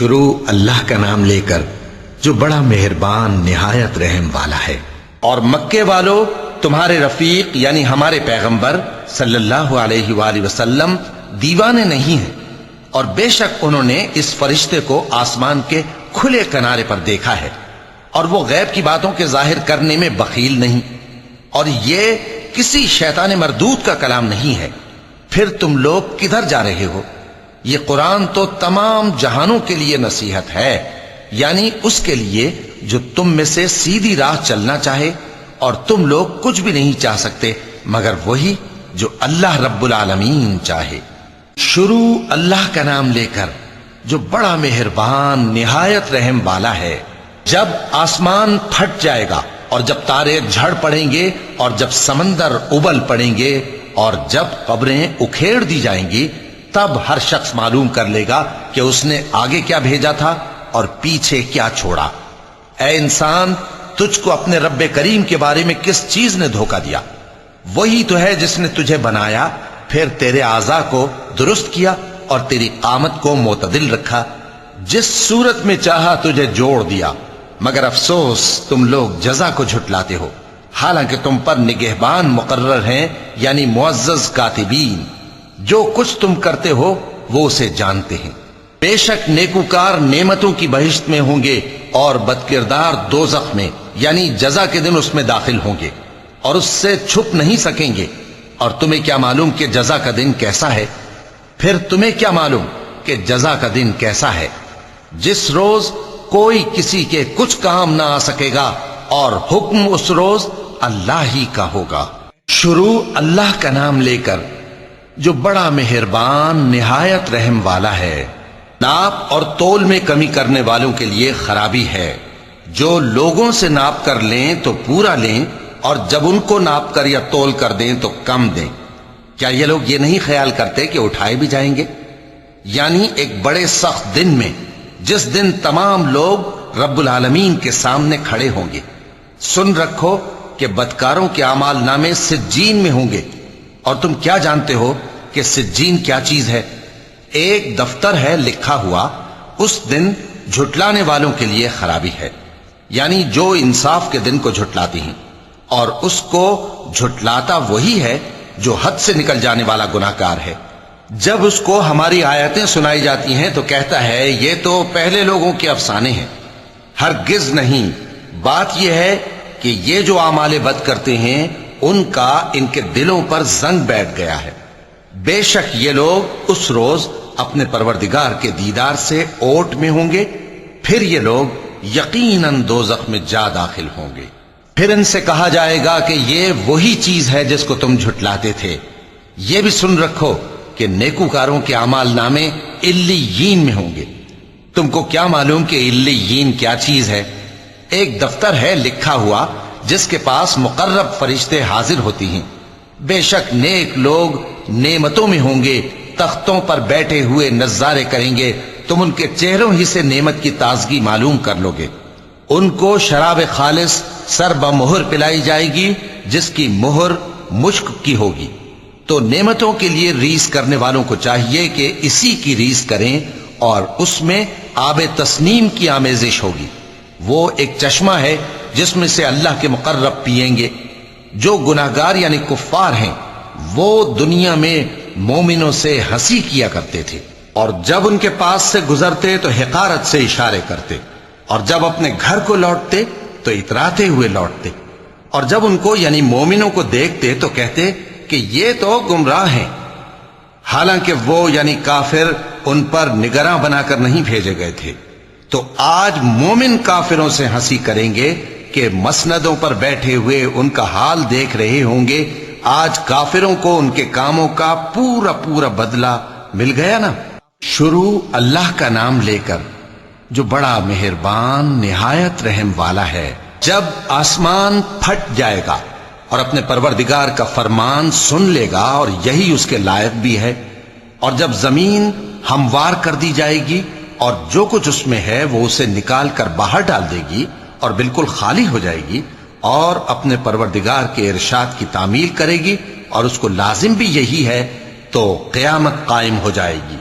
شروع اللہ کا نام لے کر جو بڑا مہربان نہایت رحم والا ہے۔ اور مکے والو تمہارے رفیق یعنی ہمارے پیغمبر صلی اللہ علیہ وآلہ وسلم دیوانے نہیں ہیں، اور بے شک انہوں نے اس فرشتے کو آسمان کے کھلے کنارے پر دیکھا ہے، اور وہ غیب کی باتوں کے ظاہر کرنے میں بخیل نہیں، اور یہ کسی شیطان مردود کا کلام نہیں ہے۔ پھر تم لوگ کدھر جا رہے ہو؟ یہ قرآن تو تمام جہانوں کے لیے نصیحت ہے، یعنی اس کے لیے جو تم میں سے سیدھی راہ چلنا چاہے، اور تم لوگ کچھ بھی نہیں چاہ سکتے مگر وہی جو اللہ رب العالمین چاہے۔ شروع اللہ کا نام لے کر جو بڑا مہربان نہایت رحم والا ہے۔ جب آسمان پھٹ جائے گا، اور جب تارے جھڑ پڑیں گے، اور جب سمندر ابل پڑیں گے، اور جب قبریں اکھیڑ دی جائیں گی، تب ہر شخص معلوم کر لے گا کہ اس نے آگے کیا بھیجا تھا اور پیچھے کیا چھوڑا۔ اے انسان، تجھ کو اپنے رب کریم کے بارے میں کس چیز نے دھوکہ دیا؟ وہی تو ہے جس نے تجھے بنایا، پھر تیرے اعضاء کو درست کیا اور تیری قامت کو معتدل رکھا، جس صورت میں چاہا تجھے جوڑ دیا، مگر افسوس تم لوگ جزا کو جھٹلاتے ہو، حالانکہ تم پر نگہبان مقرر ہیں یعنی معزز کاتبین، جو کچھ تم کرتے ہو وہ اسے جانتے ہیں۔ بے شک نیکوکار نعمتوں کی بہشت میں ہوں گے، اور بدکردار دوزخ میں یعنی جزا کے دن اس میں داخل ہوں گے، اور اس سے چھپ نہیں سکیں گے۔ اور تمہیں کیا معلوم کہ جزا کا دن کیسا ہے؟ پھر تمہیں کیا معلوم کہ جزا کا دن کیسا ہے؟ جس روز کوئی کسی کے کچھ کام نہ آ سکے گا، اور حکم اس روز اللہ ہی کا ہوگا۔ شروع اللہ کا نام لے کر جو بڑا مہربان نہایت رحم والا ہے۔ ناپ اور تول میں کمی کرنے والوں کے لیے خرابی ہے، جو لوگوں سے ناپ کر لیں تو پورا لیں، اور جب ان کو ناپ کر یا تول کر دیں تو کم دیں۔ کیا یہ لوگ یہ نہیں خیال کرتے کہ اٹھائے بھی جائیں گے؟ یعنی ایک بڑے سخت دن میں، جس دن تمام لوگ رب العالمین کے سامنے کھڑے ہوں گے۔ سن رکھو کہ بدکاروں کے اعمال نامے سجین میں ہوں گے، اور تم کیا جانتے ہو کہ سجین کیا چیز ہے؟ ایک دفتر ہے لکھا ہوا، اس دن جھٹلانے والوں کے لیے خرابی ہے، یعنی جو انصاف کے دن کو جھٹلاتی ہیں، اور اس کو جھٹلاتا وہی ہے جو حد سے نکل جانے والا گناہگار ہے۔ جب اس کو ہماری آیتیں سنائی جاتی ہیں تو کہتا ہے یہ تو پہلے لوگوں کے افسانے ہیں۔ ہرگز نہیں، بات یہ ہے کہ یہ جو اعمال بد کرتے ہیں ان کا ان کے دلوں پر زنگ بیٹھ گیا ہے۔ بے شک یہ لوگ اس روز اپنے پروردگار کے دیدار سے اوٹ میں ہوں گے، پھر یہ لوگ یقیناً دوزخ میں جا داخل ہوں گے۔ پھر ان سے کہا جائے گا کہ یہ وہی چیز ہے جس کو تم جھٹلاتے تھے۔ یہ بھی سن رکھو کہ نیکوکاروں کے اعمال نامے علیین میں ہوں گے۔ تم کو کیا معلوم کہ علیین کیا چیز ہے؟ ایک دفتر ہے لکھا ہوا جس کے پاس مقرب فرشتے حاضر ہوتی ہیں۔ بے شک نیک لوگ نعمتوں میں ہوں گے، تختوں پر بیٹھے ہوئے نظارے کریں گے، تم ان کے چہروں ہی سے نعمت کی تازگی معلوم کر لو گے۔ ان کو شراب خالص سر بمہر پلائی جائے گی جس کی مہر مشک کی ہوگی۔ تو نعمتوں کے لیے ریس کرنے والوں کو چاہیے کہ اسی کی ریس کریں، اور اس میں آب تسنیم کی آمیزش ہوگی۔ وہ ایک چشمہ ہے جس میں سے اللہ کے مقرب پیئیں گے۔ جو گناہگار یعنی کفار ہیں وہ دنیا میں مومنوں سے ہنسی کیا کرتے تھے، اور جب ان کے پاس سے گزرتے تو حقارت سے اشارے کرتے، اور جب اپنے گھر کو لوٹتے تو اتراتے ہوئے لوٹتے، اور جب ان کو یعنی مومنوں کو دیکھتے تو کہتے کہ یہ تو گمراہ ہیں، حالانکہ وہ یعنی کافر ان پر نگراں بنا کر نہیں بھیجے گئے تھے۔ تو آج مومن کافروں سے ہنسی کریں گے کہ مسندوں پر بیٹھے ہوئے ان کا حال دیکھ رہے ہوں گے۔ آج کافروں کو ان کے کاموں کا پورا پورا بدلہ مل گیا نا۔ شروع اللہ کا نام لے کر جو بڑا مہربان نہایت رحم والا ہے۔ جب آسمان پھٹ جائے گا اور اپنے پروردگار کا فرمان سن لے گا، اور یہی اس کے لائق بھی ہے، اور جب زمین ہموار کر دی جائے گی اور جو کچھ اس میں ہے وہ اسے نکال کر باہر ڈال دے گی اور بالکل خالی ہو جائے گی، اور اپنے پروردگار کے ارشاد کی تعمیل کرے گی، اور اس کو لازم بھی یہی ہے، تو قیامت قائم ہو جائے گی۔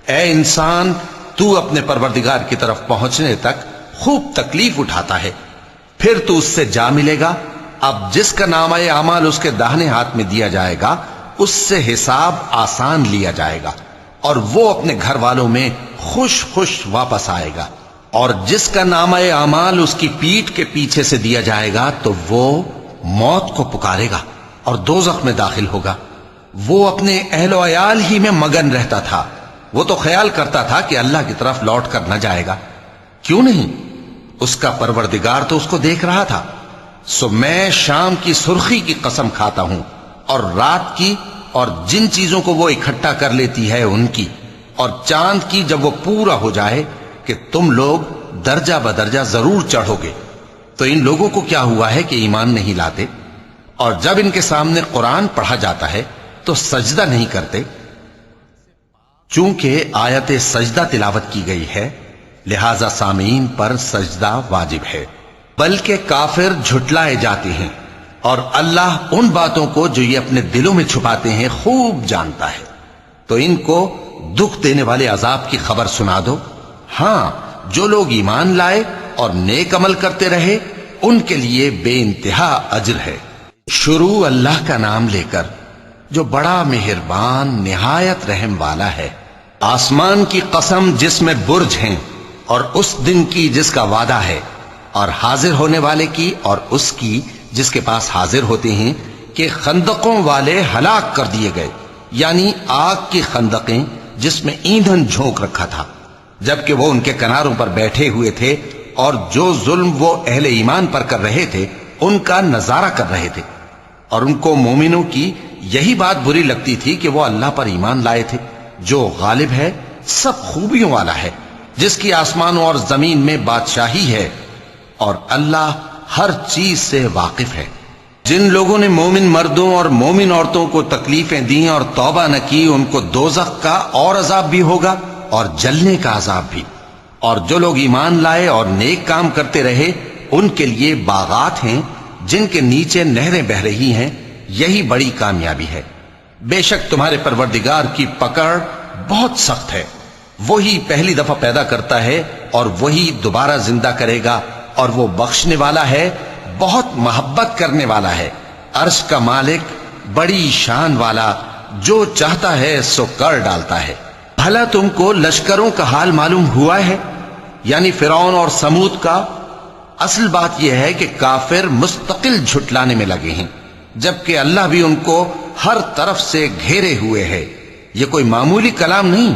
اے انسان، تو اپنے پروردگار کی طرف پہنچنے تک خوب تکلیف اٹھاتا ہے، پھر تو اس سے جا ملے گا۔ اب جس کا نامہ اعمال اس کے داہنے ہاتھ میں دیا جائے گا اس سے حساب آسان لیا جائے گا اور وہ اپنے گھر والوں میں خوش خوش واپس آئے گا، اور جس کا نامہ اعمال اس کی پیٹھ کے پیچھے سے دیا جائے گا تو وہ موت کو پکارے گا اور دوزخ میں داخل ہوگا۔ وہ اپنے اہل و عیال ہی میں مگن رہتا تھا، وہ تو خیال کرتا تھا کہ اللہ کی طرف لوٹ کر نہ جائے گا، کیوں نہیں؟ اس کا پروردگار تو اس کو دیکھ رہا تھا۔ سو میں شام کی سرخی کی قسم کھاتا ہوں اور رات کی اور جن چیزوں کو وہ اکٹھا کر لیتی ہے ان کی، اور چاند کی جب وہ پورا ہو جائے کہ تم لوگ درجہ بدرجہ ضرور چڑھو گے۔ تو ان لوگوں کو کیا ہوا ہے کہ ایمان نہیں لاتے، اور جب ان کے سامنے قرآن پڑھا جاتا ہے تو سجدہ نہیں کرتے؟ چونکہ آیت سجدہ تلاوت کی گئی ہے لہذا سامعین پر سجدہ واجب ہے، بلکہ کافر جھٹلائے جاتے ہیں، اور اللہ ان باتوں کو جو یہ اپنے دلوں میں چھپاتے ہیں خوب جانتا ہے۔ تو ان کو دکھ دینے والے عذاب کی خبر سنا دو۔ ہاں، جو لوگ ایمان لائے اور نیک عمل کرتے رہے ان کے لیے بے انتہا اجر ہے۔ شروع اللہ کا نام لے کر جو بڑا مہربان نہایت رحم والا ہے۔ آسمان کی قسم جس میں برج ہیں، اور اس دن کی جس کا وعدہ ہے، اور حاضر ہونے والے کی اور اس کی جس کے پاس حاضر ہوتے ہیں، کہ خندقوں والے ہلاک کر دیے گئے، یعنی آگ کی خندقیں جس میں ایندھن جھونک رکھا تھا، جبکہ وہ ان کے کناروں پر بیٹھے ہوئے تھے اور جو ظلم وہ اہل ایمان پر کر رہے تھے ان کا نظارہ کر رہے تھے، اور ان کو مومنوں کی یہی بات بری لگتی تھی کہ وہ اللہ پر ایمان لائے تھے جو غالب ہے، سب خوبیوں والا ہے، جس کی آسمانوں اور زمین میں بادشاہی ہے، اور اللہ ہر چیز سے واقف ہے۔ جن لوگوں نے مومن مردوں اور مومن عورتوں کو تکلیفیں دیں اور توبہ نہ کی ان کو دوزخ کا اور عذاب بھی ہوگا اور جلنے کا عذاب بھی، اور جو لوگ ایمان لائے اور نیک کام کرتے رہے ان کے لیے باغات ہیں جن کے نیچے نہریں بہ رہی ہیں، یہی بڑی کامیابی ہے۔ بے شک تمہارے پروردگار کی پکڑ بہت سخت ہے، وہی پہلی دفعہ پیدا کرتا ہے اور وہی دوبارہ زندہ کرے گا، اور وہ بخشنے والا ہے، بہت محبت کرنے والا ہے، عرش کا مالک، بڑی شان والا، جو چاہتا ہے سو کر ڈالتا ہے۔ بھلا تم کو لشکروں کا حال معلوم ہوا ہے، یعنی فرعون اور سمود کا؟ اصل بات یہ ہے کہ کافر مستقل جھٹلانے میں لگے ہیں، جبکہ اللہ بھی ان کو ہر طرف سے گھیرے ہوئے ہے۔ یہ کوئی معمولی کلام نہیں،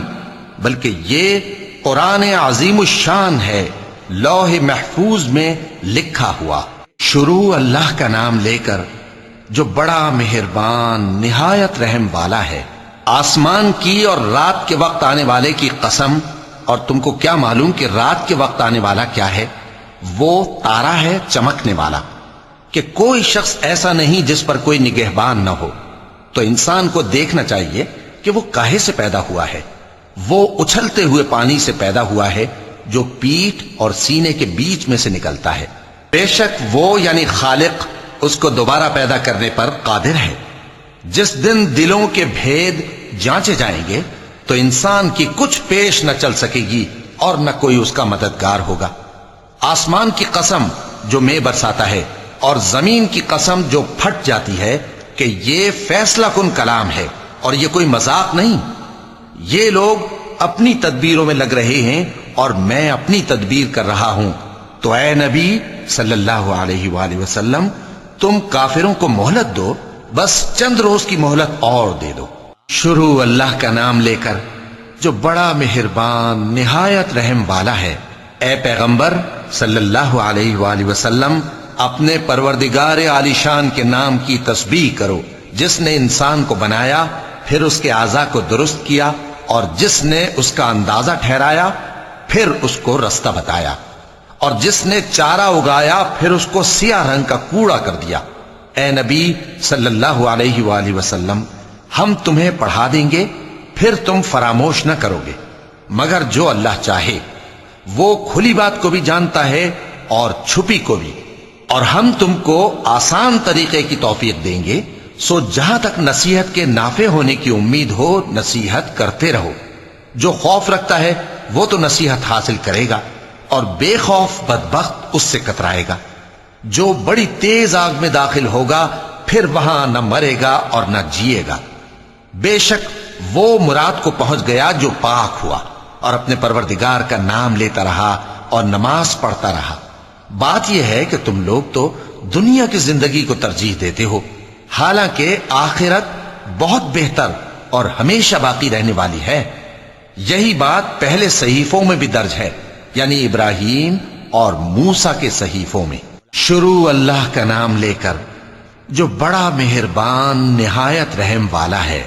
بلکہ یہ قرآن عظیم الشان ہے، لوح محفوظ میں لکھا ہوا۔ شروع اللہ کا نام لے کر جو بڑا مہربان نہایت رحم والا ہے۔ آسمان کی اور رات کے وقت آنے والے کی قسم، اور تم کو کیا معلوم کہ رات کے وقت آنے والا کیا ہے؟ وہ تارا ہے چمکنے والا، کہ کوئی شخص ایسا نہیں جس پر کوئی نگہبان نہ ہو۔ تو انسان کو دیکھنا چاہیے کہ وہ کاہے سے پیدا ہوا ہے۔ وہ اچھلتے ہوئے پانی سے پیدا ہوا ہے جو پیٹھ اور سینے کے بیچ میں سے نکلتا ہے۔ بے شک وہ یعنی خالق اس کو دوبارہ پیدا کرنے پر قادر ہے۔ جس دن دلوں کے بھید جانچے جائیں گے تو انسان کی کچھ پیش نہ چل سکے گی اور نہ کوئی اس کا مددگار ہوگا۔ آسمان کی قسم جو مے برساتا ہے، اور زمین کی قسم جو پھٹ جاتی ہے، کہ یہ فیصلہ کن کلام ہے اور یہ کوئی مذاق نہیں۔ یہ لوگ اپنی تدبیروں میں لگ رہے ہیں اور میں اپنی تدبیر کر رہا ہوں۔ تو اے نبی صلی اللہ علیہ وآلہ وسلم، تم کافروں کو مہلت دو، بس چند روز کی مہلت اور دے دو۔ شروع اللہ کا نام لے کر جو بڑا مہربان نہایت رحم والا ہے۔ اے پیغمبر صلی اللہ علیہ وآلہ وسلم، اپنے پروردگار عالی شان کے نام کی تسبیح کرو، جس نے انسان کو بنایا، پھر اس کے اعضاء کو درست کیا، اور جس نے اس کا اندازہ ٹھہرایا، پھر اس کو رستہ بتایا، اور جس نے چارہ اگایا، پھر اس کو سیاہ رنگ کا کوڑا کر دیا۔ اے نبی صلی اللہ علیہ وآلہ وسلم، ہم تمہیں پڑھا دیں گے، پھر تم فراموش نہ کرو گے، مگر جو اللہ چاہے۔ وہ کھلی بات کو بھی جانتا ہے اور چھپی کو بھی، اور ہم تم کو آسان طریقے کی توفیق دیں گے، سو جہاں تک نصیحت کے نافع ہونے کی امید ہو نصیحت کرتے رہو۔ جو خوف رکھتا ہے وہ تو نصیحت حاصل کرے گا، اور بے خوف بدبخت اس سے کترائے گا۔ جو بڑی تیز آگ میں داخل ہوگا پھر وہاں نہ مرے گا اور نہ جیے گا۔ بے شک وہ مراد کو پہنچ گیا جو پاک ہوا اور اپنے پروردگار کا نام لیتا رہا اور نماز پڑھتا رہا۔ بات یہ ہے کہ تم لوگ تو دنیا کی زندگی کو ترجیح دیتے ہو، حالانکہ آخرت بہت بہتر اور ہمیشہ باقی رہنے والی ہے۔ یہی بات پہلے صحیفوں میں بھی درج ہے، یعنی ابراہیم اور موسیٰ کے صحیفوں میں۔ شروع اللہ کا نام لے کر جو بڑا مہربان نہایت رحم والا ہے۔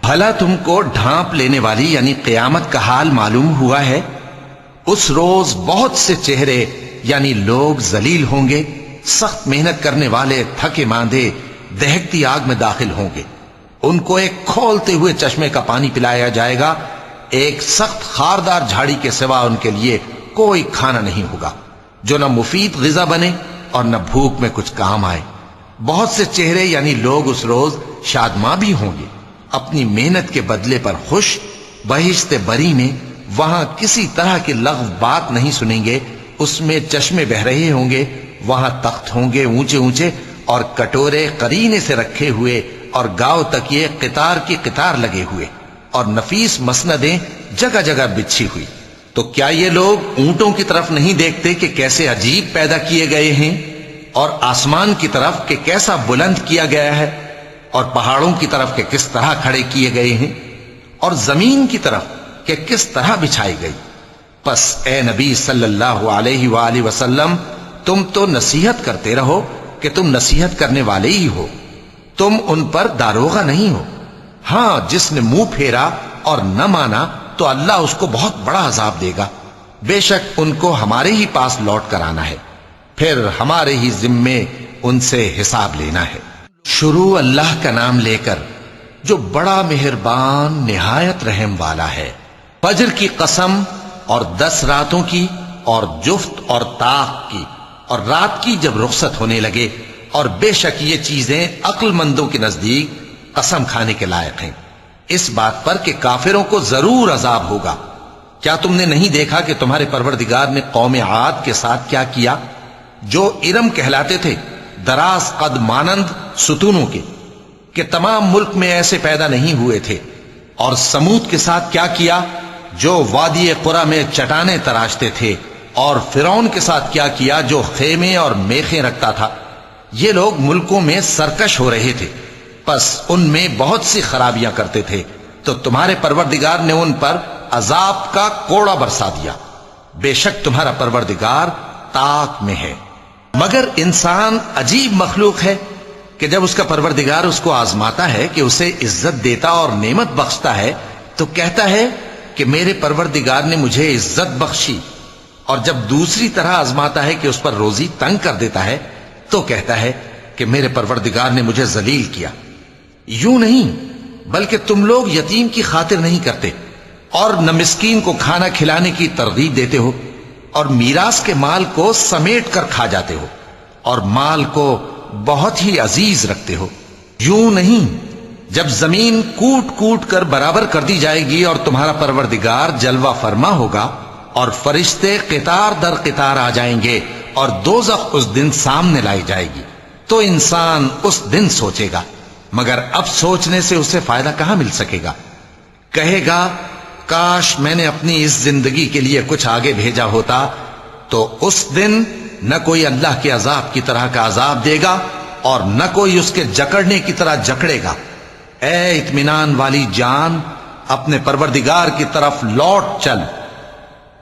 بھلا تم کو ڈھانپ لینے والی یعنی قیامت کا حال معلوم ہوا ہے؟ اس روز بہت سے چہرے یعنی لوگ ذلیل ہوں گے، سخت محنت کرنے والے تھکے ماندے دہکتی آگ میں داخل ہوں گے۔ ان کو ایک کھولتے ہوئے چشمے کا پانی پلایا جائے گا، ایک سخت خاردار جھاڑی کے سوا ان کے لیے کوئی کھانا نہیں ہوگا جو نہ مفید غذا بنے اور نہ بھوک میں کچھ کام آئے۔ بہت سے چہرے یعنی لوگ اس روز شادماں بھی ہوں گے، اپنی محنت کے بدلے پر خوش، بہشت بری میں وہاں کسی طرح کی لغو بات نہیں سنیں گے۔ اس میں چشمے بہ رہے ہوں گے، وہاں تخت ہوں گے اونچے اونچے اور کٹورے قرینے سے رکھے ہوئے، اور گاؤ تک یہ قطار کی قطار لگے ہوئے، اور نفیس مسندیں جگہ جگہ بچھی ہوئی۔ تو کیا یہ لوگ اونٹوں کی طرف نہیں دیکھتے کہ کیسے عجیب پیدا کیے گئے ہیں، اور آسمان کی طرف کہ کیسا بلند کیا گیا ہے، اور پہاڑوں کی طرف کہ کس طرح کھڑے کیے گئے ہیں، اور زمین کی طرف کہ کس طرح بچھائی گئی؟ پس اے نبی صلی اللہ علیہ وآلہ وسلم، تم تو نصیحت کرتے رہو کہ تم نصیحت کرنے والے ہی ہو، تم ان پر داروغہ نہیں ہو۔ ہاں، جس نے منہ پھیرا اور نہ مانا تو اللہ اس کو بہت بڑا عذاب دے گا۔ بے شک ان کو ہمارے ہی پاس لوٹ کر آنا ہے، پھر ہمارے ہی ذمے ان سے حساب لینا ہے۔ شروع اللہ کا نام لے کر جو بڑا مہربان نہایت رحم والا ہے۔ فجر کی قسم اور 10 راتوں کی اور جفت اور طاق کی اور رات کی جب رخصت ہونے لگے، اور بے شک یہ چیزیں عقل مندوں کے نزدیک قسم کھانے کے لائق ہیں، اس بات پر کہ کافروں کو ضرور عذاب ہوگا۔ کیا تم نے نہیں دیکھا کہ تمہارے پروردگار نے قوم عاد کے ساتھ کیا کیا، جو ارم کہلاتے تھے، دراز قد مانند ستونوں کے، کہ تمام ملک میں ایسے پیدا نہیں ہوئے تھے؟ اور سمود کے ساتھ کیا کیا، جو وادی قرا میں چٹانیں تراشتے تھے؟ اور فرعون کے ساتھ کیا کیا، جو خیمے اور میخیں رکھتا تھا؟ یہ لوگ ملکوں میں سرکش ہو رہے تھے، پس ان میں بہت سی خرابیاں کرتے تھے، تو تمہارے پروردگار نے ان پر عذاب کا کوڑا برسا دیا۔ بے شک تمہارا پروردگار طاق میں ہے۔ مگر انسان عجیب مخلوق ہے کہ جب اس کا پروردگار اس کو آزماتا ہے کہ اسے عزت دیتا اور نعمت بخشتا ہے تو کہتا ہے کہ میرے پروردگار نے مجھے عزت بخشی، اور جب دوسری طرح آزماتا ہے کہ اس پر روزی تنگ کر دیتا ہے تو کہتا ہے کہ میرے پروردگار نے مجھے ذلیل کیا۔ یوں نہیں، بلکہ تم لوگ یتیم کی خاطر نہیں کرتے اور نہ مسکین کو کھانا کھلانے کی ترغیب دیتے ہو، اور میراث کے مال کو سمیٹ کر کھا جاتے ہو، اور مال کو بہت ہی عزیز رکھتے ہو۔ یوں نہیں، جب زمین کوٹ کوٹ کر برابر کر دی جائے گی اور تمہارا پروردگار جلوہ فرما ہوگا، اور فرشتے قطار در قطار آ جائیں گے، اور دوزخ اس دن سامنے لائی جائے گی، تو انسان اس دن سوچے گا، مگر اب سوچنے سے اسے فائدہ کہاں مل سکے گا؟ کہے گا کاش میں نے اپنی اس زندگی کے لیے کچھ آگے بھیجا ہوتا، تو اس دن نہ کوئی اللہ کے عذاب کی طرح کا عذاب دے گا اور نہ کوئی اس کے جکڑنے کی طرح جکڑے گا۔ اے اطمینان والی جان، اپنے پروردگار کی طرف لوٹ چل،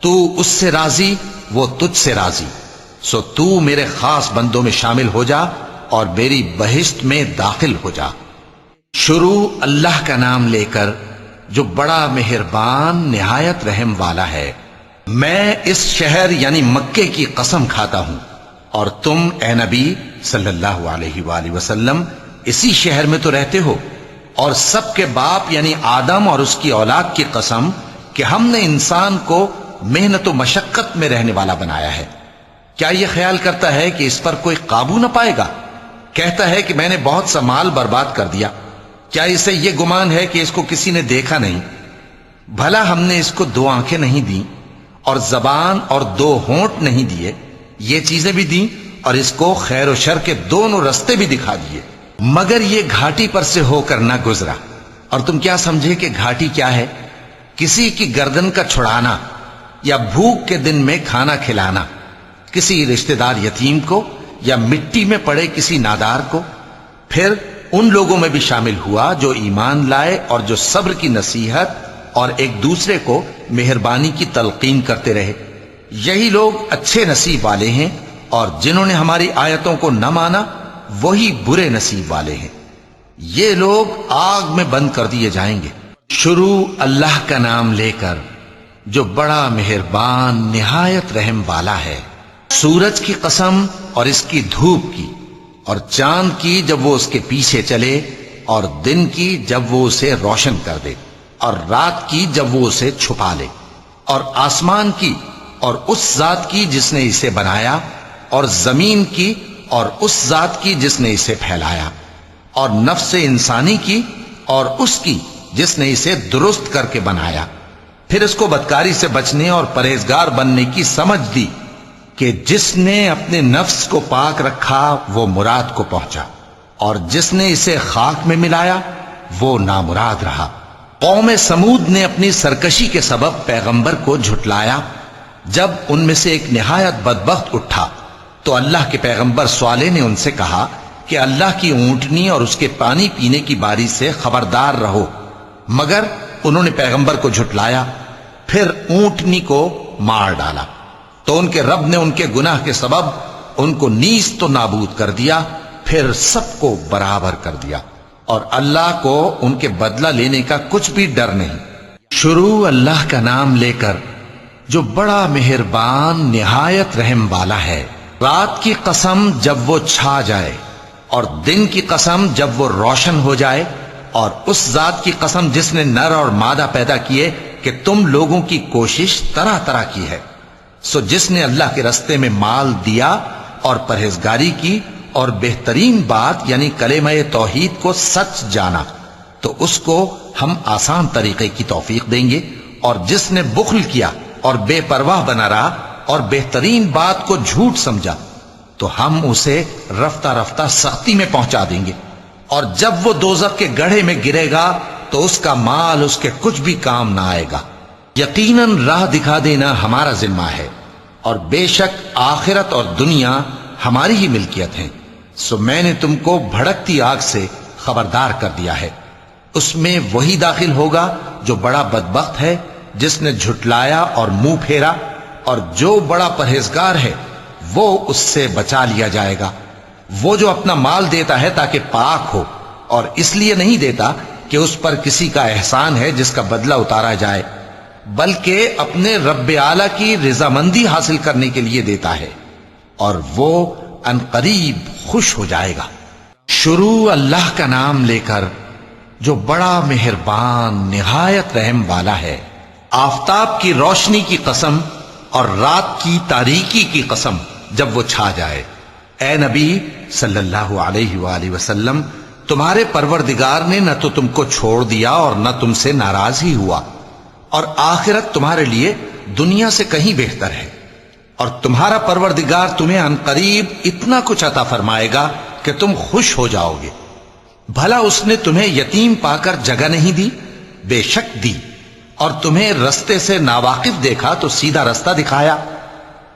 تو اس سے راضی، وہ تجھ سے راضی، سو تو میرے خاص بندوں میں شامل ہو جا اور میری بہشت میں داخل ہو جا۔ شروع اللہ کا نام لے کر جو بڑا مہربان نہایت رحم والا ہے۔ میں اس شہر یعنی مکے کی قسم کھاتا ہوں، اور تم اے نبی صلی اللہ علیہ وآلہ وسلم اسی شہر میں تو رہتے ہو، اور سب کے باپ یعنی آدم اور اس کی اولاد کی قسم کہ ہم نے انسان کو محنت و مشقت میں رہنے والا بنایا ہے۔ کیا یہ خیال کرتا ہے کہ اس پر کوئی قابو نہ پائے گا؟ کہتا ہے کہ میں نے بہت سا مال برباد کر دیا۔ کیا اسے یہ گمان ہے کہ اس کو کسی نے دیکھا نہیں؟ بھلا ہم نے اس کو 2 آنکھیں نہیں دیں اور زبان اور 2 ہونٹ نہیں دیے، یہ چیزیں بھی دیں، اور اس کو خیر و شر کے دونوں رستے بھی دکھا دیے، مگر یہ گھاٹی پر سے ہو کر نہ گزرا۔ اور تم کیا سمجھے کہ گھاٹی کیا ہے؟ کسی کی گردن کا چھڑانا، یا بھوک کے دن میں کھانا کھلانا، کسی رشتہ دار یتیم کو، یا مٹی میں پڑے کسی نادار کو۔ پھر ان لوگوں میں بھی شامل ہوا جو ایمان لائے اور جو صبر کی نصیحت اور ایک دوسرے کو مہربانی کی تلقین کرتے رہے، یہی لوگ اچھے نصیب والے ہیں، اور جنہوں نے ہماری آیتوں کو نہ مانا وہی برے نصیب والے ہیں، یہ لوگ آگ میں بند کر دیے جائیں گے۔ شروع اللہ کا نام لے کر جو بڑا مہربان نہایت رحم والا ہے۔ سورج کی قسم اور اس کی دھوپ کی، اور چاند کی جب وہ اس کے پیچھے چلے، اور دن کی جب وہ اسے روشن کر دے، اور رات کی جب وہ اسے چھپا لے، اور آسمان کی اور اس ذات کی جس نے اسے بنایا، اور زمین کی اور اس ذات کی جس نے اسے پھیلایا، اور نفس انسانی کی اور اس کی جس نے اسے درست کر کے بنایا۔ پھر اس کو بدکاری سے بچنے اور پرہیزگار بننے کی سمجھ دی کہ جس نے اپنے نفس کو پاک رکھا وہ مراد کو پہنچا، اور جس نے اسے خاک میں ملایا وہ نامراد رہا۔ قوم سمود نے اپنی سرکشی کے سبب پیغمبر کو جھٹلایا۔ جب ان میں سے ایک نہایت بدبخت اٹھا تو اللہ کے پیغمبر صالح نے ان سے کہا کہ اللہ کی اونٹنی اور اس کے پانی پینے کی باری سے خبردار رہو، مگر انہوں نے پیغمبر کو جھٹلایا، پھر اونٹنی کو مار ڈالا، تو ان کے رب نے ان کے گناہ کے سبب ان کو نیست و نابود کر دیا، پھر سب کو برابر کر دیا، اور اللہ کو ان کے بدلہ لینے کا کچھ بھی ڈر نہیں۔ شروع اللہ کا نام لے کر جو بڑا مہربان نہایت رحم والا ہے۔ رات کی قسم جب وہ چھا جائے، اور دن کی قسم جب وہ روشن ہو جائے، اور اس ذات کی قسم جس نے نر اور مادہ پیدا کیے کہ تم لوگوں کی کوشش طرح طرح کی ہے۔ سو جس نے اللہ کے رستے میں مال دیا اور پرہیزگاری کی اور بہترین بات یعنی کلمہ توحید کو سچ جانا، تو اس کو ہم آسان طریقے کی توفیق دیں گے، اور جس نے بخل کیا اور بے پرواہ بنا رہا اور بہترین بات کو جھوٹ سمجھا، تو ہم اسے رفتہ رفتہ سختی میں پہنچا دیں گے، اور جب وہ دوزخ کے گڑھے میں گرے گا تو اس کا مال اس کے کچھ بھی کام نہ آئے گا۔ یقیناً راہ دکھا دینا ہمارا ذمہ ہے، اور بے شک آخرت اور دنیا ہماری ہی ملکیت ہیں، سو میں نے تم کو بھڑکتی آگ سے خبردار کر دیا ہے۔ اس میں وہی داخل ہوگا جو بڑا بدبخت ہے، جس نے جھٹلایا اور منہ پھیرا، اور جو بڑا پرہیزگار ہے وہ اس سے بچا لیا جائے گا۔ وہ جو اپنا مال دیتا ہے تاکہ پاک ہو، اور اس لیے نہیں دیتا کہ اس پر کسی کا احسان ہے جس کا بدلہ اتارا جائے، بلکہ اپنے رب اعلیٰ کی رضامندی حاصل کرنے کے لیے دیتا ہے، اور وہ ان قریب خوش ہو جائے گا۔ شروع اللہ کا نام لے کر جو بڑا مہربان نہایت رحم والا ہے۔ آفتاب کی روشنی کی قسم اور رات کی تاریکی کی قسم جب وہ چھا جائے۔ اے نبی صلی اللہ علیہ وآلہ وسلم، تمہارے پروردگار نے نہ تو تم کو چھوڑ دیا اور نہ تم سے ناراض ہی ہوا، اور آخرت تمہارے لیے دنیا سے کہیں بہتر ہے، اور تمہارا پروردگار تمہیں عنقریب اتنا کچھ عطا فرمائے گا کہ تم خوش ہو جاؤ گے۔ بھلا اس نے تمہیں یتیم پا کر جگہ نہیں دی؟ بے شک دی، اور تمہیں رستے سے ناواقف دیکھا تو سیدھا رستہ دکھایا،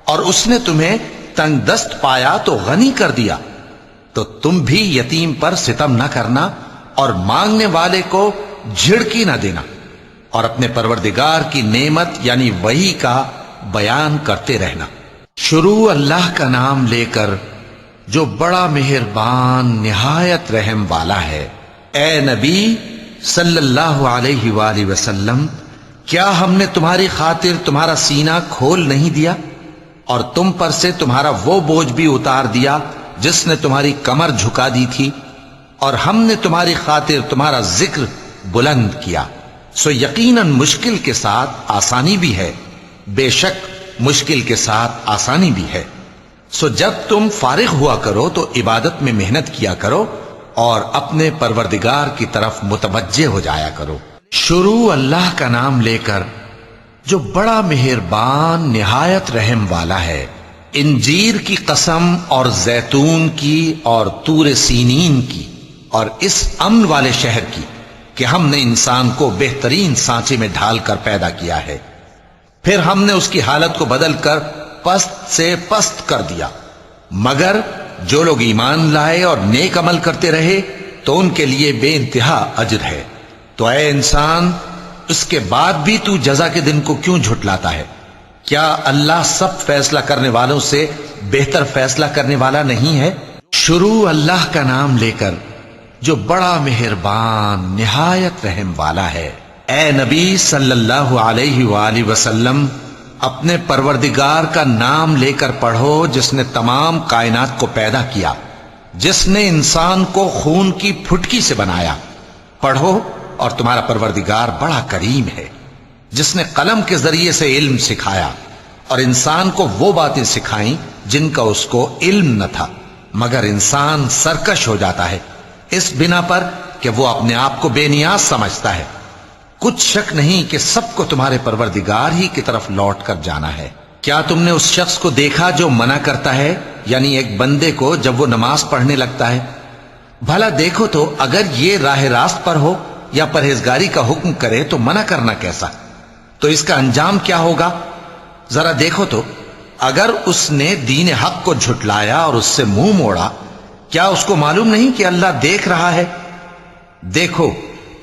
اور اس نے تمہیں تنگ دست پایا تو غنی کر دیا۔ تو تم بھی یتیم پر ستم نہ کرنا، اور مانگنے والے کو جھڑکی نہ دینا، اور اپنے پروردگار کی نعمت یعنی وحی کا بیان کرتے رہنا۔ شروع اللہ کا نام لے کر جو بڑا مہربان نہایت رحم والا ہے۔ اے نبی صلی اللہ علیہ وآلہ وسلم، کیا ہم نے تمہاری خاطر تمہارا سینہ کھول نہیں دیا، اور تم پر سے تمہارا وہ بوجھ بھی اتار دیا جس نے تمہاری کمر جھکا دی تھی، اور ہم نے تمہاری خاطر تمہارا ذکر بلند کیا۔ سو یقیناً مشکل کے ساتھ آسانی بھی ہے، بے شک مشکل کے ساتھ آسانی بھی ہے۔ سو جب تم فارغ ہوا کرو تو عبادت میں محنت کیا کرو، اور اپنے پروردگار کی طرف متوجہ ہو جایا کرو۔ شروع اللہ کا نام لے کر جو بڑا مہربان نہایت رحم والا ہے۔ انجیر کی قسم اور زیتون کی اور طور سینین کی اور اس امن والے شہر کی کہ ہم نے انسان کو بہترین سانچے میں ڈھال کر پیدا کیا ہے، پھر ہم نے اس کی حالت کو بدل کر پست سے پست کر دیا، مگر جو لوگ ایمان لائے اور نیک عمل کرتے رہے تو ان کے لیے بے انتہا اجر ہے۔ تو اے انسان، اس کے بعد بھی تو جزا کے دن کو کیوں جھٹلاتا ہے؟ کیا اللہ سب فیصلہ کرنے والوں سے بہتر فیصلہ کرنے والا نہیں ہے؟ شروع اللہ کا نام لے کر جو بڑا مہربان نہایت رحم والا ہے۔ اے نبی صلی اللہ علیہ وآلہ وسلم، اپنے پروردگار کا نام لے کر پڑھو جس نے تمام کائنات کو پیدا کیا، جس نے انسان کو خون کی پھٹکی سے بنایا۔ پڑھو، اور تمہارا پروردگار بڑا کریم ہے، جس نے قلم کے ذریعے سے علم سکھایا اور انسان کو وہ باتیں سکھائیں جن کا اس کو علم نہ تھا، مگر انسان سرکش ہو جاتا ہے اس بنا پر کہ وہ اپنے آپ کو بے نیاز سمجھتا ہے۔ کچھ شک نہیں کہ سب کو تمہارے پروردگار ہی کی طرف لوٹ کر جانا ہے۔ کیا تم نے اس شخص کو دیکھا جو منع کرتا ہے، یعنی ایک بندے کو جب وہ نماز پڑھنے لگتا ہے؟ بھلا دیکھو تو اگر یہ راہ راست پر ہو یا پرہیزگاری کا حکم کرے تو منع کرنا کیسا؟ تو اس کا انجام کیا ہوگا؟ ذرا دیکھو تو اگر اس نے دین حق کو جھٹلایا اور اس سے منہ موڑا، کیا اس کو معلوم نہیں کہ اللہ دیکھ رہا ہے؟ دیکھو،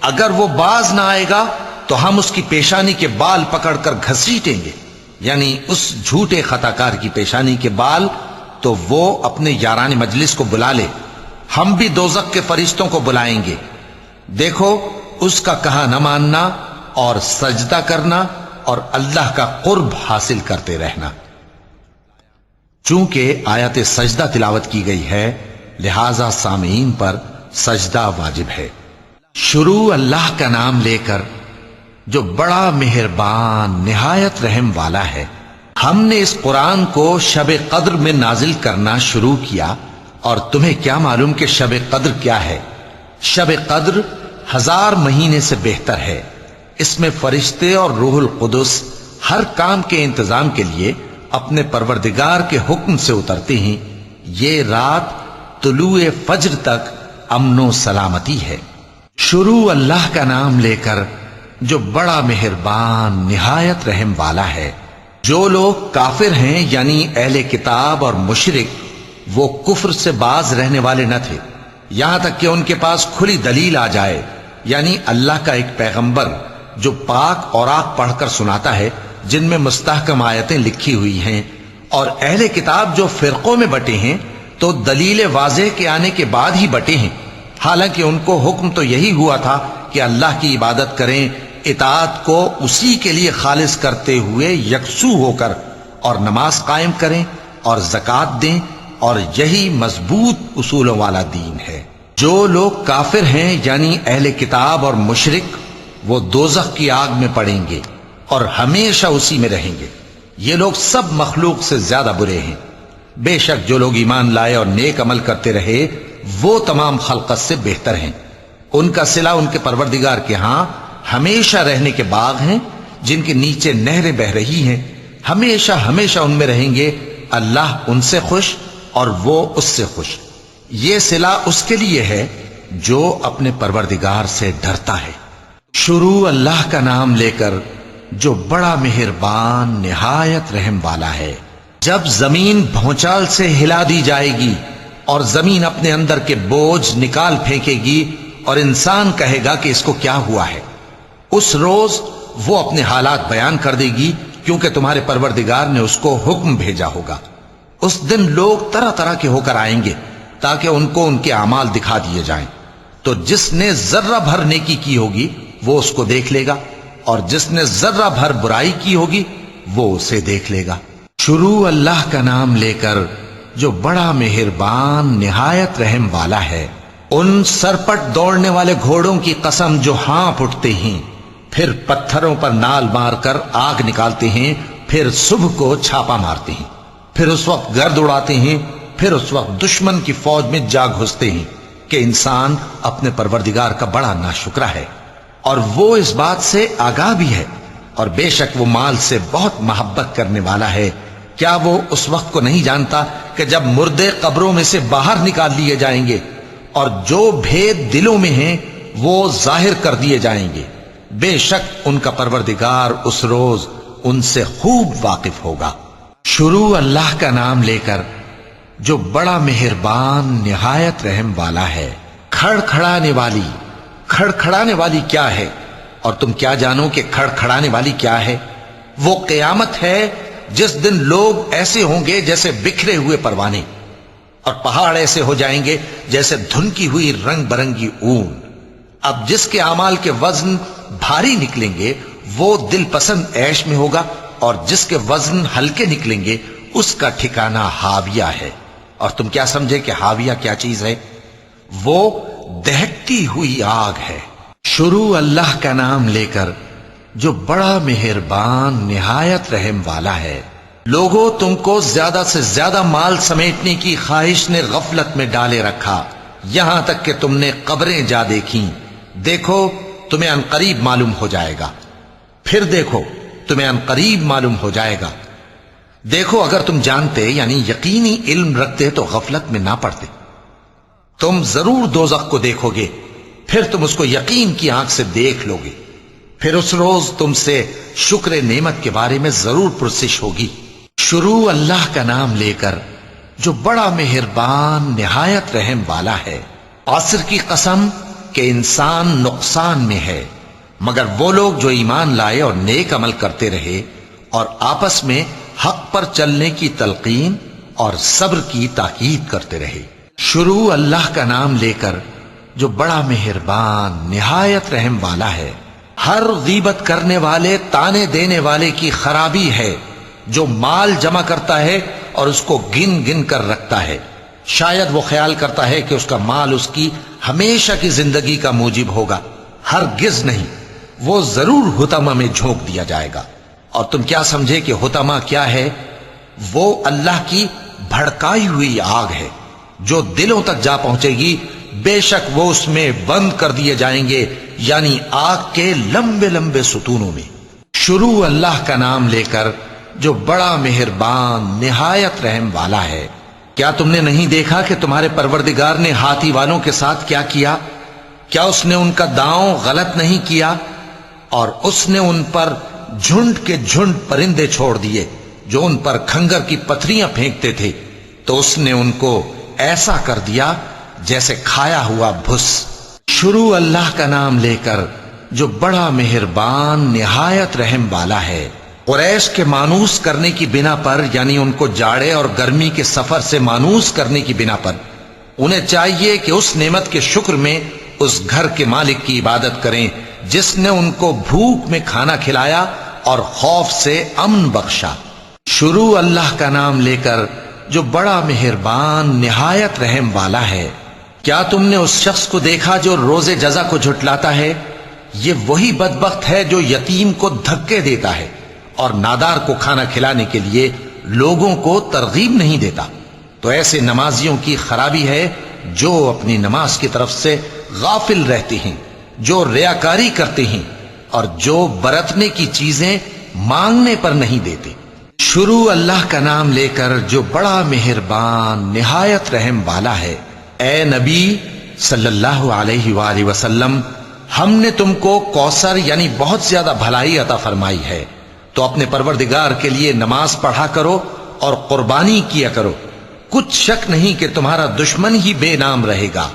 اگر وہ باز نہ آئے گا تو ہم اس کی پیشانی کے بال پکڑ کر گھسیٹیں گے، یعنی اس جھوٹے خطا کار کی پیشانی کے بال، تو وہ اپنے یاران مجلس کو بلا لے، ہم بھی دوزخ کے فرشتوں کو بلائیں گے۔ دیکھو، اس کا کہا نہ ماننا اور سجدہ کرنا اور اللہ کا قرب حاصل کرتے رہنا۔ چونکہ آیت سجدہ تلاوت کی گئی ہے، لہذا سامعین پر سجدہ واجب ہے۔ شروع اللہ کا نام لے کر جو بڑا مہربان نہایت رحم والا ہے۔ ہم نے اس قرآن کو شب قدر میں نازل کرنا شروع کیا، اور تمہیں کیا معلوم کہ شب قدر کیا ہے؟ شب قدر 1000 مہینے سے بہتر ہے۔ اس میں فرشتے اور روح القدس ہر کام کے انتظام کے لیے اپنے پروردگار کے حکم سے اترتے ہیں۔ یہ رات طلوع فجر تک امن و سلامتی ہے۔ شروع اللہ کا نام لے کر جو بڑا مہربان نہایت رحم والا ہے۔ جو لوگ کافر ہیں یعنی اہل کتاب اور مشرک، وہ کفر سے باز رہنے والے نہ تھے یہاں تک کہ ان کے پاس کھلی دلیل آ جائے، یعنی اللہ کا ایک پیغمبر جو پاک اوراق پڑھ کر سناتا ہے جن میں مستحکم آیتیں لکھی ہوئی ہیں، اور اہل کتاب جو فرقوں میں بٹے ہیں تو دلیل واضح کے آنے کے بعد ہی بٹے ہیں، حالانکہ ان کو حکم تو یہی ہوا تھا کہ اللہ کی عبادت کریں، اطاعت کو اسی کے لیے خالص کرتے ہوئے یکسو ہو کر، اور نماز قائم کریں اور زکوٰۃ دیں، اور یہی مضبوط اصولوں والا دین ہے۔ جو لوگ کافر ہیں یعنی اہل کتاب اور مشرک، وہ دوزخ کی آگ میں پڑیں گے اور ہمیشہ اسی میں رہیں گے۔ یہ لوگ سب مخلوق سے زیادہ برے ہیں۔ بے شک جو لوگ ایمان لائے اور نیک عمل کرتے رہے وہ تمام خلقت سے بہتر ہیں۔ ان کا صلہ ان کے پروردگار کے ہاں ہمیشہ رہنے کے باغ ہیں جن کے نیچے نہریں بہ رہی ہیں، ہمیشہ ہمیشہ ان میں رہیں گے۔ اللہ ان سے خوش اور وہ اس سے خوش۔ یہ صلہ اس کے لیے ہے جو اپنے پروردگار سے ڈرتا ہے۔ شروع اللہ کا نام لے کر جو بڑا مہربان نہایت رحم والا ہے۔ جب زمین بھونچال سے ہلا دی جائے گی اور زمین اپنے اندر کے بوجھ نکال پھینکے گی اور انسان کہے گا کہ اس کو کیا ہوا ہے، اس روز وہ اپنے حالات بیان کر دے گی، کیونکہ تمہارے پروردگار نے اس کو حکم بھیجا ہوگا۔ اس دن لوگ طرح طرح کے ہو کر آئیں گے تاکہ ان کو ان کے اعمال دکھا دیے جائیں، تو جس نے ذرہ بھر نیکی کی ہوگی وہ اس کو دیکھ لے گا، اور جس نے ذرہ بھر برائی کی ہوگی وہ اسے دیکھ لے گا۔ شروع اللہ کا نام لے کر جو بڑا مہربان نہایت رحم والا ہے۔ ان سرپٹ دوڑنے والے گھوڑوں کی قسم جو ہانپ اٹھتے ہیں، پھر پتھروں پر نال مار کر آگ نکالتے ہیں، پھر صبح کو چھاپا مارتے ہیں، پھر اس وقت گرد اڑاتے ہیں، پھر اس وقت دشمن کی فوج میں جا گھستے ہیں کہ انسان اپنے پروردگار کا بڑا ناشکرا ہے، اور وہ اس بات سے آگاہ بھی ہے۔ اور بے شک وہ مال سے بہت محبت کرنے والا ہے۔ کیا وہ اس وقت کو نہیں جانتا کہ جب مردے قبروں میں سے باہر نکال لیے جائیں گے اور جو بھید دلوں میں ہیں وہ ظاہر کر دیے جائیں گے، بے شک ان کا پروردگار اس روز ان سے خوب واقف ہوگا۔ شروع اللہ کا نام لے کر جو بڑا مہربان نہایت رحم والا ہے۔ کھڑکھڑانے والی، کھڑکھڑانے والی کیا ہے؟ اور تم کیا جانو کہ کھڑکھڑانے والی کیا ہے؟ وہ قیامت ہے جس دن لوگ ایسے ہوں گے جیسے بکھرے ہوئے پروانے، اور پہاڑ ایسے ہو جائیں گے جیسے دھنکی ہوئی رنگ برنگی اون۔ اب جس کے اعمال کے وزن بھاری نکلیں گے وہ دل پسند عیش میں ہوگا، اور جس کے وزن ہلکے نکلیں گے اس کا ٹھکانہ ہاویہ ہے۔ اور تم کیا سمجھے کہ ہاویہ کیا چیز ہے؟ وہ دہکتی ہوئی آگ ہے۔ شروع اللہ کا نام لے کر جو بڑا مہربان نہایت رحم والا ہے۔ لوگوں، تم کو زیادہ سے زیادہ مال سمیٹنے کی خواہش نے غفلت میں ڈالے رکھا، یہاں تک کہ تم نے قبریں جا دیکھیں۔ دیکھو تمہیں عنقریب معلوم ہو جائے گا، پھر دیکھو تمہیں عنقریب معلوم ہو جائے گا۔ دیکھو اگر تم جانتے یعنی یقینی علم رکھتے تو غفلت میں نہ پڑتے۔ تم ضرور دوزخ کو دیکھو گے، پھر تم اس کو یقین کی آنکھ سے دیکھ لو گے، پھر اس روز تم سے شکر نعمت کے بارے میں ضرور پرسش ہوگی۔ شروع اللہ کا نام لے کر جو بڑا مہربان نہایت رحم والا ہے۔ عصر کی قسم کہ انسان نقصان میں ہے، مگر وہ لوگ جو ایمان لائے اور نیک عمل کرتے رہے اور آپس میں حق پر چلنے کی تلقین اور صبر کی تاکید کرتے رہے۔ شروع اللہ کا نام لے کر جو بڑا مہربان نہایت رحم والا ہے۔ ہر غیبت کرنے والے تانے دینے والے کی خرابی ہے جو مال جمع کرتا ہے اور اس کو گن گن کر رکھتا ہے، شاید وہ خیال کرتا ہے کہ اس کا مال اس کی ہمیشہ کی زندگی کا موجب ہوگا، ہرگز نہیں، وہ ضرور حطمہ میں جھونک دیا جائے گا۔ اور تم کیا سمجھے کہ حطمہ کیا ہے؟ وہ اللہ کی بھڑکائی ہوئی آگ ہے جو دلوں تک جا پہنچے گی، بے شک وہ اس میں بند کر دیے جائیں گے، یعنی آگ کے لمبے لمبے ستونوں میں۔ شروع اللہ کا نام لے کر جو بڑا مہربان نہایت رحم والا ہے۔ کیا تم نے نہیں دیکھا کہ تمہارے پروردگار نے ہاتھی والوں کے ساتھ کیا کیا؟ کیا اس نے ان کا داؤں غلط نہیں کیا؟ اور اس نے ان پر جھنڈ کے جھنڈ پرندے چھوڑ دیے جو ان پر کھنگر کی پتھریاں پھینکتے تھے، تو اس نے ان کو ایسا کر دیا جیسے کھایا ہوا بھس۔ شروع اللہ کا نام لے کر جو بڑا مہربان نہایت رحم والا ہے۔ قریش کے مانوس کرنے کی بنا پر، یعنی ان کو جاڑے اور گرمی کے سفر سے مانوس کرنے کی بنا پر، انہیں چاہیے کہ اس نعمت کے شکر میں اس گھر کے مالک کی عبادت کریں جس نے ان کو بھوک میں کھانا کھلایا اور خوف سے امن بخشا۔ شروع اللہ کا نام لے کر جو بڑا مہربان نہایت رحم والا ہے۔ کیا تم نے اس شخص کو دیکھا جو روز جزا کو جھٹلاتا ہے؟ یہ وہی بدبخت ہے جو یتیم کو دھکے دیتا ہے اور نادار کو کھانا کھلانے کے لیے لوگوں کو ترغیب نہیں دیتا۔ تو ایسے نمازیوں کی خرابی ہے جو اپنی نماز کی طرف سے غافل رہتے ہیں، جو ریاکاری کرتے ہیں اور جو برتنے کی چیزیں مانگنے پر نہیں دیتے۔ شروع اللہ کا نام لے کر جو بڑا مہربان نہایت رحم والا ہے۔ اے نبی صلی اللہ علیہ وآلہ وسلم، ہم نے تم کو کوثر یعنی بہت زیادہ بھلائی عطا فرمائی ہے، تو اپنے پروردگار کے لیے نماز پڑھا کرو اور قربانی کیا کرو، کچھ شک نہیں کہ تمہارا دشمن ہی بے نام رہے گا۔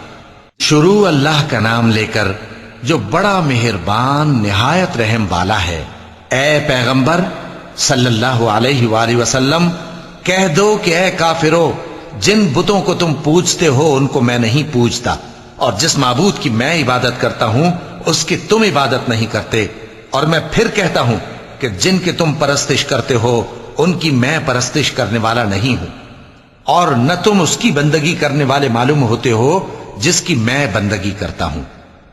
شروع اللہ کا نام لے کر جو بڑا مہربان نہایت رحم والا ہے۔ اے پیغمبر صلی اللہ علیہ وآلہ وسلم، کہہ دو کہ اے کافرو، جن بتوں کو تم پوجتے ہو ان کو میں نہیں پوجتا، اور جس معبود کی میں عبادت کرتا ہوں اس کی تم عبادت نہیں کرتے، اور میں پھر کہتا ہوں کہ جن کی تم پرستش کرتے ہو ان کی میں پرستش کرنے والا نہیں ہوں، اور نہ تم اس کی بندگی کرنے والے معلوم ہوتے ہو جس کی میں بندگی کرتا ہوں۔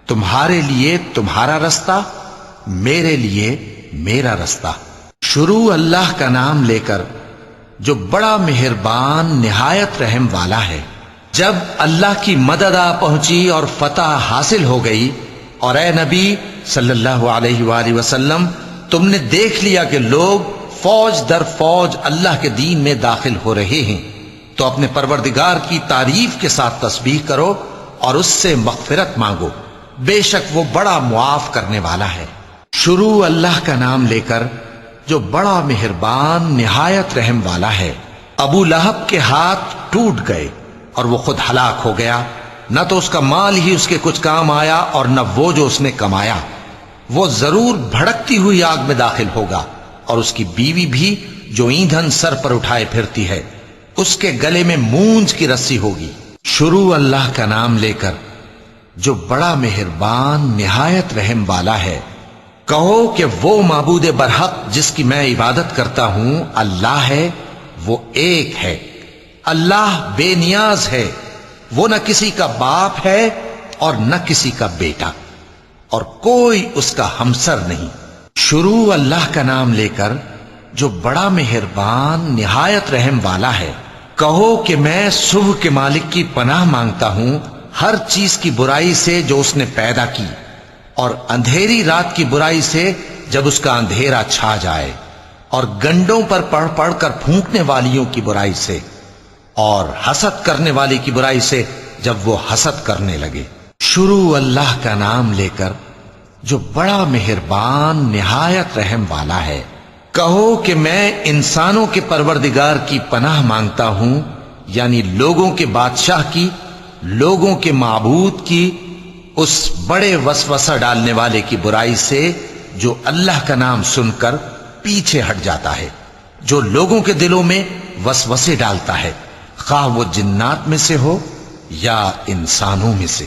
تمہارے لیے تمہارا رستہ، میرے لیے میرا رستہ۔ شروع اللہ کا نام لے کر جو بڑا مہربان نہایت رحم والا ہے۔ جب اللہ کی مدد آ پہنچی اور فتح حاصل ہو گئی، اور اے نبی صلی اللہ علیہ وآلہ وسلم تم نے دیکھ لیا کہ لوگ فوج در فوج اللہ کے دین میں داخل ہو رہے ہیں، تو اپنے پروردگار کی تعریف کے ساتھ تسبیح کرو اور اس سے مغفرت مانگو، بے شک وہ بڑا معاف کرنے والا ہے۔ شروع اللہ کا نام لے کر جو بڑا مہربان نہایت رحم والا ہے۔ ابو لہب کے ہاتھ ٹوٹ گئے اور وہ خود ہلاک ہو گیا، نہ تو اس کا مال ہی اس کے کچھ کام آیا اور نہ وہ جو اس نے کمایا۔ وہ ضرور بھڑکتی ہوئی آگ میں داخل ہوگا، اور اس کی بیوی بھی جو ایندھن سر پر اٹھائے پھرتی ہے، اس کے گلے میں مونج کی رسی ہوگی۔ شروع اللہ کا نام لے کر جو بڑا مہربان نہایت رحم والا ہے۔ کہو کہ وہ معبود برحق جس کی میں عبادت کرتا ہوں اللہ ہے، وہ ایک ہے۔ اللہ بے نیاز ہے، وہ نہ کسی کا باپ ہے اور نہ کسی کا بیٹا، اور کوئی اس کا ہمسر نہیں۔ شروع اللہ کا نام لے کر جو بڑا مہربان نہایت رحم والا ہے۔ کہو کہ میں صبح کے مالک کی پناہ مانگتا ہوں ہر چیز کی برائی سے جو اس نے پیدا کی، اور اندھیری رات کی برائی سے جب اس کا اندھیرا چھا جائے، اور گنڈوں پر پڑھ پڑھ کر پھونکنے والیوں کی برائی سے، اور حسد کرنے والی کی برائی سے جب وہ حسد کرنے لگے۔ شروع اللہ کا نام لے کر جو بڑا مہربان نہایت رحم والا ہے۔ کہو کہ میں انسانوں کے پروردگار کی پناہ مانگتا ہوں، یعنی لوگوں کے بادشاہ کی، لوگوں کے معبود کی، اس بڑے وسوسہ ڈالنے والے کی برائی سے جو اللہ کا نام سن کر پیچھے ہٹ جاتا ہے، جو لوگوں کے دلوں میں وسوسے ڈالتا ہے، خواہ وہ جنات میں سے ہو یا انسانوں میں سے۔